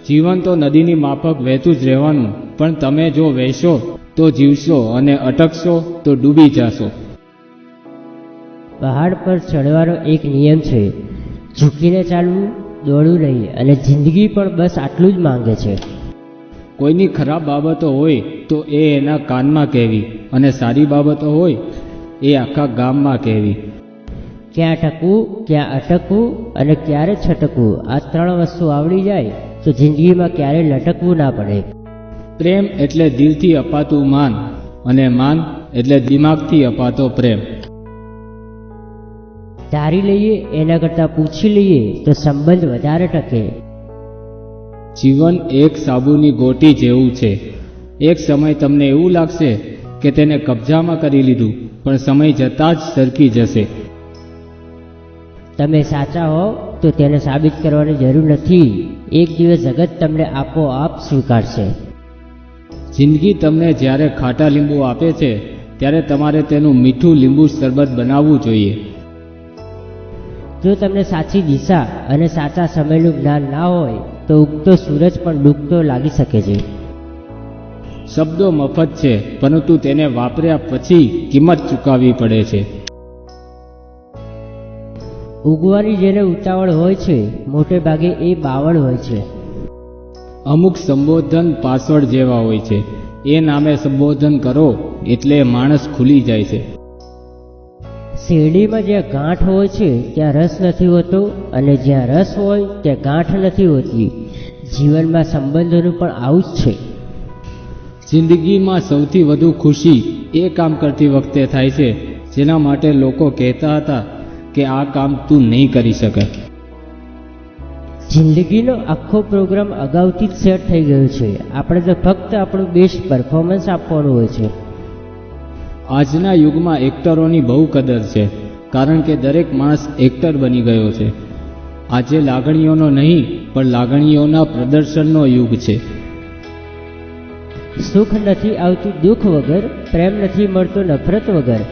જીવન તો નદીની માફક વહેતું જ રહેવાનું, પણ તમે જો વહેશો તો જીવશો અને અટકશો તો ડૂબી જશો. પહાડ પર ચડવાનો એક નિયમ છે, ઝૂકીને ચાલવું, દોડવું નહીં, અને જિંદગી પણ બસ આટલું જ માંગે છે. કોઈની ખરાબ બાબતો હોય તો એ એના કાનમાં કહેવી, અને સારી બાબતો હોય એ આખા ગામમાં કહેવી. ક્યાં ટકવું, ક્યાં અટકવું અને ક્યારે છટકવું, આ 3 વસ્તુ આવડી જાય તો જિંદગીમાં ક્યારે લટકવું ના પડે. પ્રેમ એટલે દિલથી અપાતું માન, અને માન એટલે દિમાગથી અપાતો પ્રેમ. ધારી લઈએ એના કરતાં પૂછી લઈએ તો સંબંધ વધારે ટકે. જીવન એક સાબુની ગોટી જેવું છે. એક સમય તમને એવું લાગશે કે તેને કબજામાં કરી લીધું, પણ સમય જતાં જ સરકી જશે. તમે સાચા હો તો તેને સાબિત કરવાની જરૂર નથી. એક દિવસ જગત તમને આપોઆપ સ્વીકારશે. જિંદગી તમને જ્યારે ખાટા લીંબુ આપે છે ત્યારે તમારે તેનું મીઠું લીંબુ શરબત બનાવવું જોઈએ. જો તમને સાચી દિશા અને સાચા સમયનું જ્ઞાન ના હોય તો ઉગતો સૂરજ પણ ડૂબતો લાગી શકે છે. શબ્દો મફત છે, પરંતુ તેને વાપર્યા પછી કિંમત ચૂકવવી પડે છે. ઉગવાની જેને ઉતાવળ હોય છે, મોટે ભાગે એ બાવળ હોય છે. અમુક સંબોધન પાસવર્ડ જેવા હોય છે. એ નામે સંબોધન કરો એટલે માણસ ખુલી જાય છે. શેરડીમાં જ્યાં ગાંઠ હોય છે ત્યાં રસ નથી હોતો, અને જ્યાં રસ હોય ત્યાં ગાંઠ નથી હોતી. જીવનમાં સંબંધોનું પણ આવું જ છે. જિંદગીમાં સૌથી વધુ ખુશી એ કામ કરતી વખતે થાય છે જેના માટે લોકો કહેતા હતા કે આ કામ તું નહીં કરી શકે. જિંદગીનો આખો પ્રોગ્રામ અગાઉથી જ સેટ થઈ ગયો છે. આપણે તો ફક્ત આપણું બેસ્ટ પરફોર્મન્સ આપવાનું હોય છે. આજના યુગમાં એક્ટરોની બહુ કદર છે, કારણ કે દરેક માણસ એક્ટર બની ગયો છે. આજે લાગણીઓનો નહીં પણ લાગણીઓના પ્રદર્શનનો યુગ છે. સુખ નથી આવતું દુઃખ વગર, પ્રેમ નથી મળતો નફરત વગર.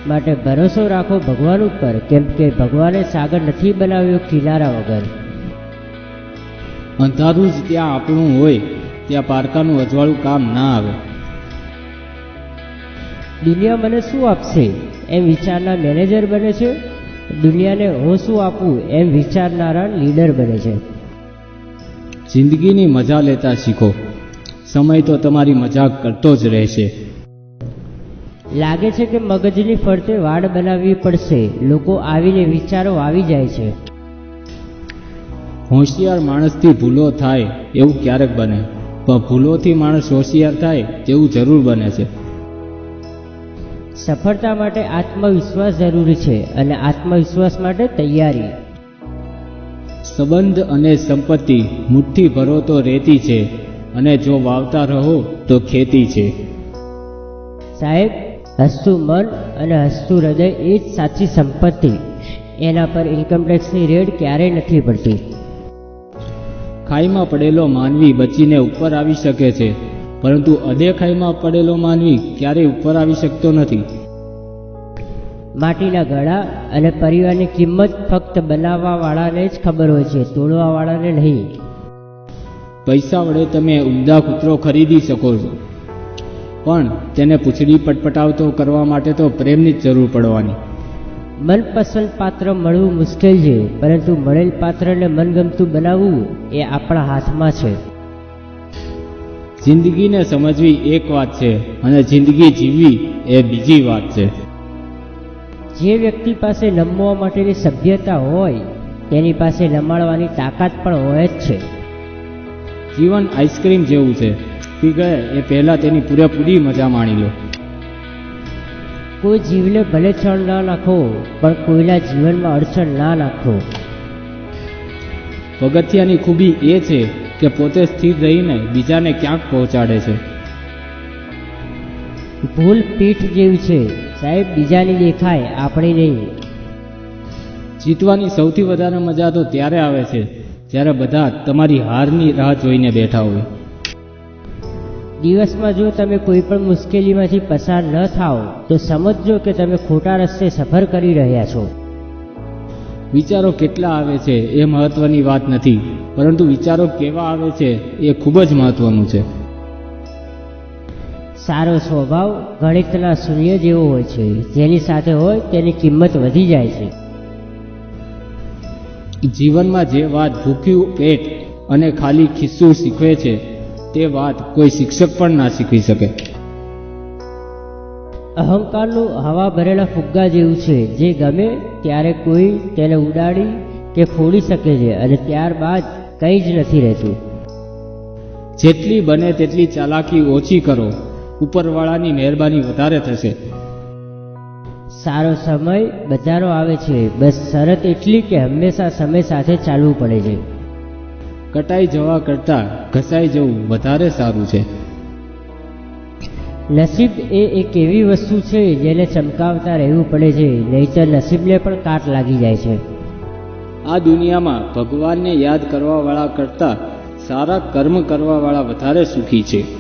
માટે ભરોસો રાખો ભગવાન ઉપર, કેમ કે ભગવાને સાગર નથી બનાવ્યો કિનારા વગર. અંધારું જ ત્યાં આપણું હોય ત્યાં પારકાનું અજવાળું કામ ના આવે. દુનિયા મને શું આપશે એમ વિચારનાર મેનેજર બને છે. દુનિયાને હું શું આપું એમ વિચારનારા લીડર બને છે. જિંદગીની મજા લેતા શીખો. સમય તો તમારી મજાક કરતો જ રહેશે. લાગે છે કે મગજની ફરતે વાડ બનાવવી પડશે. લોકો આવીને વિચારો આવી જાય છે. હોશિયાર માણસથી ભૂલો થાય એવું ક્યારેક બને, પણ ભૂલોથી માણસ હોશિયાર થાય તેવું જરૂર બને છે. સફળતા માટે આત્મવિશ્વાસ જરૂરી છે, અને આત્મવિશ્વાસ માટે તૈયારી. સંબંધ અને સંપત્તિ મુઠ્ઠી ભરો તો રેતી છે, અને જો વાવતા રહો તો ખેતી છે. સાહેબ, હસતું મન અને હસતું હૃદય એ જ સાચી સંપત્તિ. એના પર ઇન્કમટેક્સની રેડ ક્યારેય નથી પડતી. ખાઈમાં પડેલો માનવી બચીને ઉપર આવી શકે છે, પરંતુ અદેખાઈમાં પડેલો માનવી ક્યારેય ઉપર આવી શકતો નથી. માટીના ગળા અને પરિવારની કિંમત ફક્ત બનાવવાવાળાને જ ખબર હોય છે, તોડવાવાળાને નહીં. પૈસા વડે તમે ઉમદા કૂતરો ખરીદી શકો છો, પણ તેને પૂંછડી પટપટાવતો કરવા માટે તો પ્રેમની જ જરૂર પડવાની. મનપસંદ પાત્ર મળવું મુશ્કેલ છે, પરંતુ મળેલ પાત્રને મનગમતું બનાવવું એ આપણા હાથમાં છે. જિંદગીને સમજવી એક વાત છે, અને જિંદગી જીવવી એ બીજી વાત છે. જે વ્યક્તિ પાસે નમવા માટેની સભ્યતા હોય તેની પાસે નમાડવાની તાકાત પણ હોય જ છે. જીવન આઈસ્ક્રીમ જેવું છે, પી ગયા એ પહેલાં તેની પૂરેપૂરી મજા માણી લો. કોઈ જીવને ભલે છળ ના નાખો, પણ કોઈના જીવનમાં અડચણ ના નાખો. પગથિયાની ખૂબી એ છે કે પોતે સ્થિર રહીને બીજાને ક્યાંક પહોંચાડે છે. ભૂલ પીઠ જેવી છે, સાહેબ, બીજાની દેખાય, આપણી નહીં. જીતવાની સૌથી વધારે મજા તો ત્યારે આવે છે જ્યારે બધા તમારી હારની રાહ જોઈને બેઠા હોય. દિવસમાં જો તમે કોઈ પણ મુશ્કેલીમાંથી પસાર ન થાઓ તો સમજજો કે તમે ખોટા રસ્તે સફર કરી રહ્યા છો. વિચારો કેટલા આવે છે એ મહત્વની વાત નથી, પરંતુ વિચારો કેવા આવે છે એ ખૂબ જ મહત્વનું છે. સારો સ્વભાવ ગણિતના શૂન્ય જેવો હોય છે. જેની સાથે હોય તેની કિંમત વધી જાય છે. જીવનમાં જે વાત ભૂખ્યું પેટ અને ખાલી ખિસ્સું શીખવે છે તે વાત કોઈ શિક્ષક પણ ના શીખવી શકે. અહંકારનું હવા ભરેલા ફુગ્ગા જેવું છે, જે ગમે ત્યારે કોઈ તેને ઉડાડી કે ફોડી શકે છે અને ત્યારબાદ કંઈ જ નથી રહેતું. જેટલી બને તેટલી ચાલાકી ઓછી કરો, ઉપરવાળાની મહેરબાની વધારે થશે. સારો સમય બધાનો આવે છે, બસ શરત એટલી કે હંમેશા સમય સાથે ચાલવું પડે છે. કટાઈ જવા કરતાં ઘસાઈ જવું વધારે સારું છે. નસીબ એ એક એવી વસ્તુ છે જેને ચમકાવતા રહેવું પડે છે, નહીંતર નસીબને પણ કાટ લાગી જાય છે. આ દુનિયામાં ભગવાનને યાદ કરવાવાળા કરતાં સારા કર્મ કરવાવાળા વધારે સુખી છે.